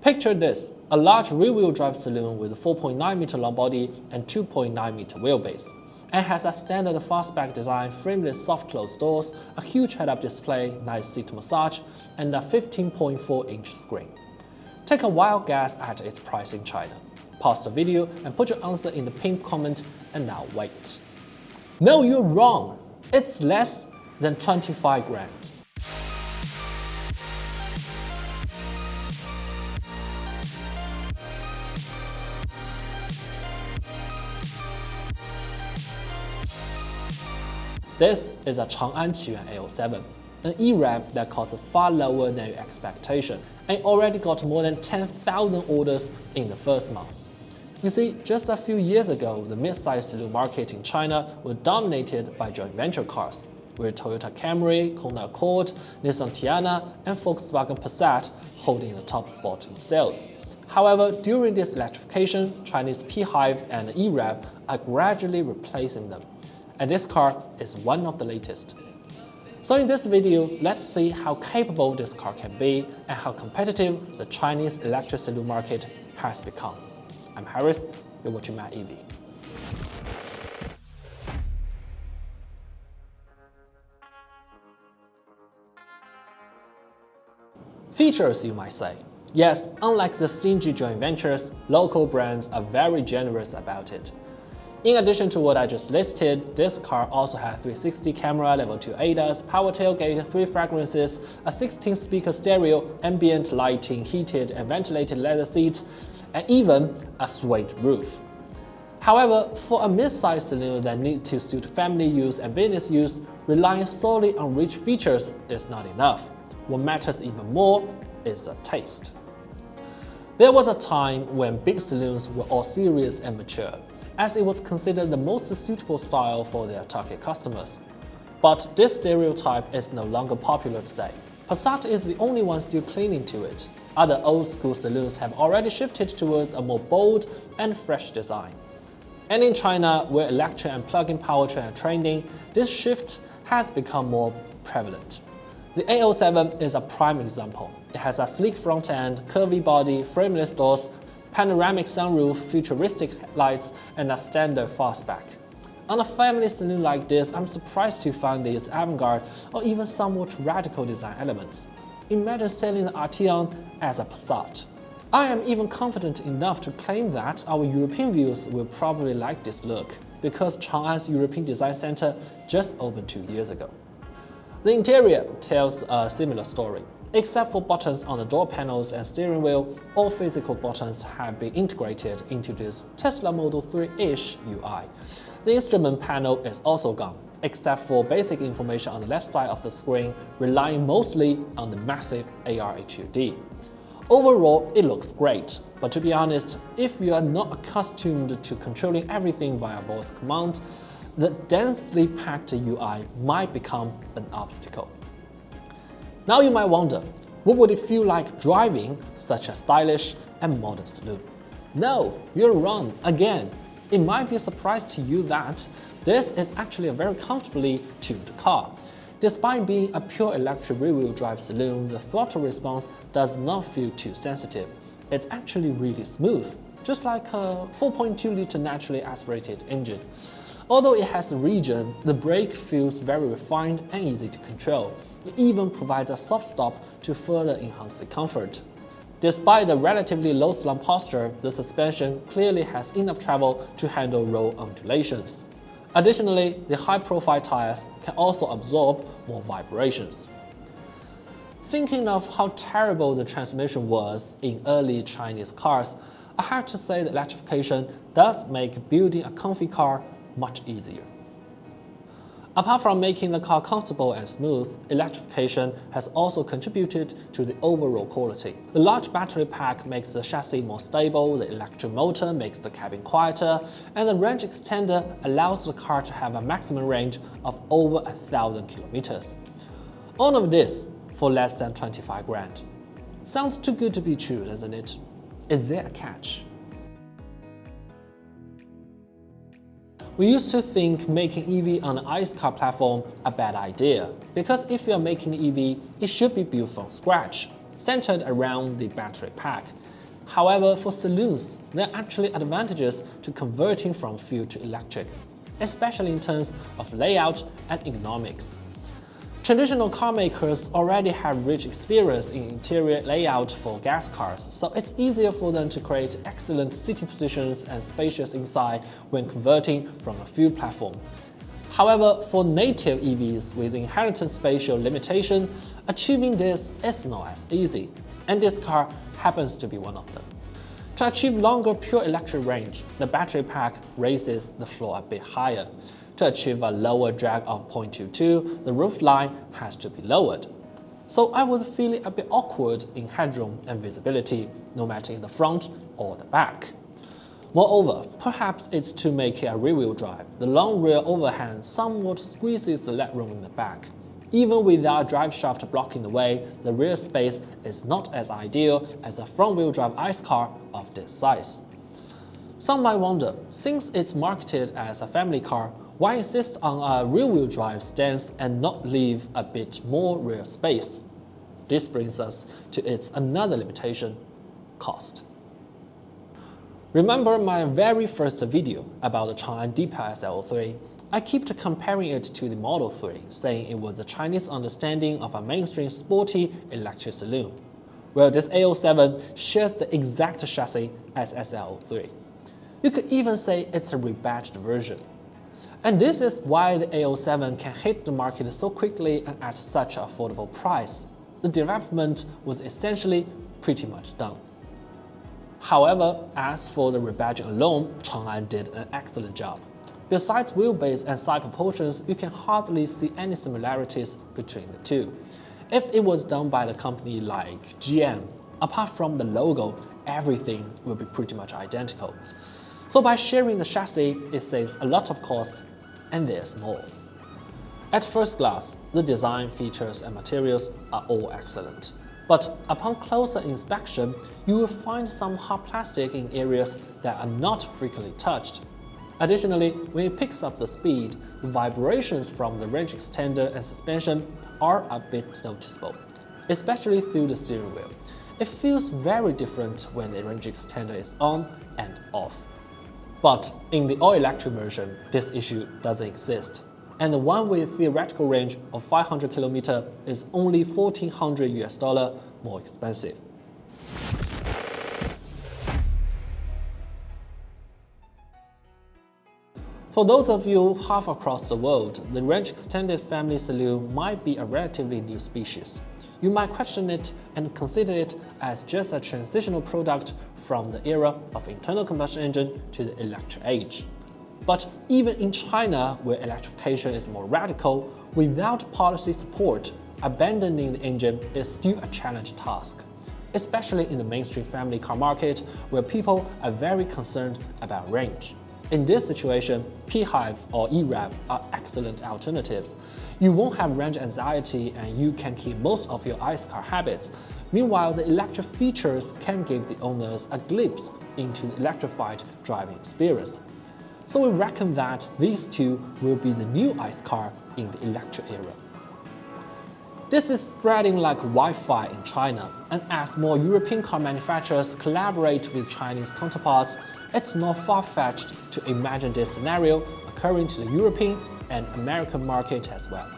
Picture this, a large rear-wheel drive saloon with a 4.9-meter long body and 2.9-meter wheelbase, and has a standard fastback design, frameless soft-close doors, a huge head-up display, nice seat massage, and a 15.4-inch screen. Take a wild guess at its price in China. Pause the video and put your answer in the pinned comment, and now wait. No, you're wrong. It's less than 25 grand. This is a Changan Qiyuan A07, an E-Rev that costs far lower than your expectation and already got more than 10,000 orders in the first month. You see, just a few years ago, the mid-size saloon market in China was dominated by joint venture cars, with Toyota Camry, Honda Accord, Nissan Tiana, and Volkswagen Passat holding the top spot in sales. However, during this electrification, Chinese P-Hive and E-Rev are gradually replacing them, and this car is one of the latest. So in this video, let's see how capable this car can be and how competitive the Chinese electric saloon market has become. I'm Harris, you're watching Mad EV. Features, you might say. Yes, unlike the stingy joint ventures, local brands are very generous about it. In addition to what I just listed, this car also has 360 camera, level 2 ADAS, power tailgate, 3 fragrances, a 16-speaker stereo, ambient lighting, heated and ventilated leather seats, and even a suede roof. However, for a mid-size saloon that needs to suit family use and business use, relying solely on rich features is not enough. What matters even more is the taste. There was a time when big saloons were all serious and mature, as it was considered the most suitable style for their target customers. But this stereotype is no longer popular today. Passat is the only one still clinging to it. Other old-school saloons have already shifted towards a more bold and fresh design. And in China, where electric and plug-in powertrain are trending, this shift has become more prevalent. The A07 is a prime example. It has a sleek front end, curvy body, frameless doors, panoramic sunroof, futuristic lights, and a standard fastback. On a family saloon like this, I'm surprised to find these avant-garde or even somewhat radical design elements. Imagine selling the Arteon as a Passat. I am even confident enough to claim that our European viewers will probably like this look, because Chang'an's European Design Center just opened 2 years ago. The interior tells a similar story. Except for buttons on the door panels and steering wheel, all physical buttons have been integrated into this Tesla Model 3-ish UI. The instrument panel is also gone, except for basic information on the left side of the screen, relying mostly on the massive AR HUD. Overall, it looks great, but to be honest, if you are not accustomed to controlling everything via voice command, the densely packed UI might become an obstacle. Now you might wonder, what would it feel like driving such a stylish and modern saloon? No, you're wrong again. It might be a surprise to you that this is actually a very comfortably tuned car. Despite being a pure electric rear-wheel drive saloon, the throttle response does not feel too sensitive. It's actually really smooth, just like a 4.2-liter naturally aspirated engine. Although it has a regen, the brake feels very refined and easy to control. It even provides a soft stop to further enhance the comfort. Despite the relatively low slump posture, the suspension clearly has enough travel to handle roll undulations. Additionally, the high-profile tires can also absorb more vibrations. Thinking of how terrible the transmission was in early Chinese cars, I have to say that electrification does make building a comfy car much easier. Apart from making the car comfortable and smooth, electrification has also contributed to the overall quality. The large battery pack makes the chassis more stable, the electric motor makes the cabin quieter, and the range extender allows the car to have a maximum range of over 1,000 kilometers. All of this for less than 25 grand. Sounds too good to be true, doesn't it? Is there a catch? We used to think making EV on an ICE car platform a bad idea, because if you are making EV, it should be built from scratch. centered around the battery pack. However, for saloons, there are actually advantages to converting from fuel to electric, especially in terms of layout and economics. Traditional car makers already have rich experience in interior layout for gas cars, so it's easier for them to create excellent seating positions and spacious inside when converting from a fuel platform. However, for native EVs with inherent spatial limitation, achieving this is not as easy, and this car happens to be one of them. To achieve longer pure electric range, the battery pack raises the floor a bit higher. To achieve a lower drag of 0.22, the roofline has to be lowered. So I was feeling a bit awkward in headroom and visibility, no matter in the front or the back. Moreover, perhaps it's to make it a rear-wheel drive. The long rear overhang somewhat squeezes the legroom in the back. Even without a drive shaft blocking the way, the rear space is not as ideal as a front-wheel drive ICE car of this size. Some might wonder, since it's marketed as a family car, why insist on a rear-wheel drive stance and not leave a bit more rear space? This brings us to its another limitation: cost. Remember my very first video about the Changan A07? I kept comparing it to the Model 3, saying it was the Chinese understanding of a mainstream sporty electric saloon. Well, this A07 shares the exact chassis as S03. You could even say it's a rebadged version. And this is why the A07 can hit the market so quickly and at such an affordable price. The development was essentially pretty much done. However, as for the rebadging alone, Changan did an excellent job. Besides wheelbase and side proportions, you can hardly see any similarities between the two. If it was done by the company like GM, apart from the logo, everything will be pretty much identical. So by sharing the chassis, it saves a lot of cost, and there's more. At first glance, the design, features, and materials are all excellent. But upon closer inspection, you will find some hard plastic in areas that are not frequently touched. Additionally, when it picks up the speed, the vibrations from the range extender and suspension are a bit noticeable, especially through the steering wheel. It feels very different when the range extender is on and off. But in the all-electric version, this issue doesn't exist, and the one with theoretical range of 500 km is only $1,400 more expensive. For those of you half across the world, the range extended family saloon might be a relatively new species. You might question it and consider it as just a transitional product from the era of internal combustion engine to the electric age. But even in China, where electrification is more radical, without policy support, abandoning the engine is still a challenging task, especially in the mainstream family car market, where people are very concerned about range. In this situation, PHEV or EREV are excellent alternatives. You won't have range anxiety and you can keep most of your ICE car habits. Meanwhile, the electric features can give the owners a glimpse into the electrified driving experience. So we reckon that these two will be the new ICE car in the electric era. This is spreading like Wi-Fi in China, and as more European car manufacturers collaborate with Chinese counterparts, it's not far-fetched to imagine this scenario occurring to the European and American market as well.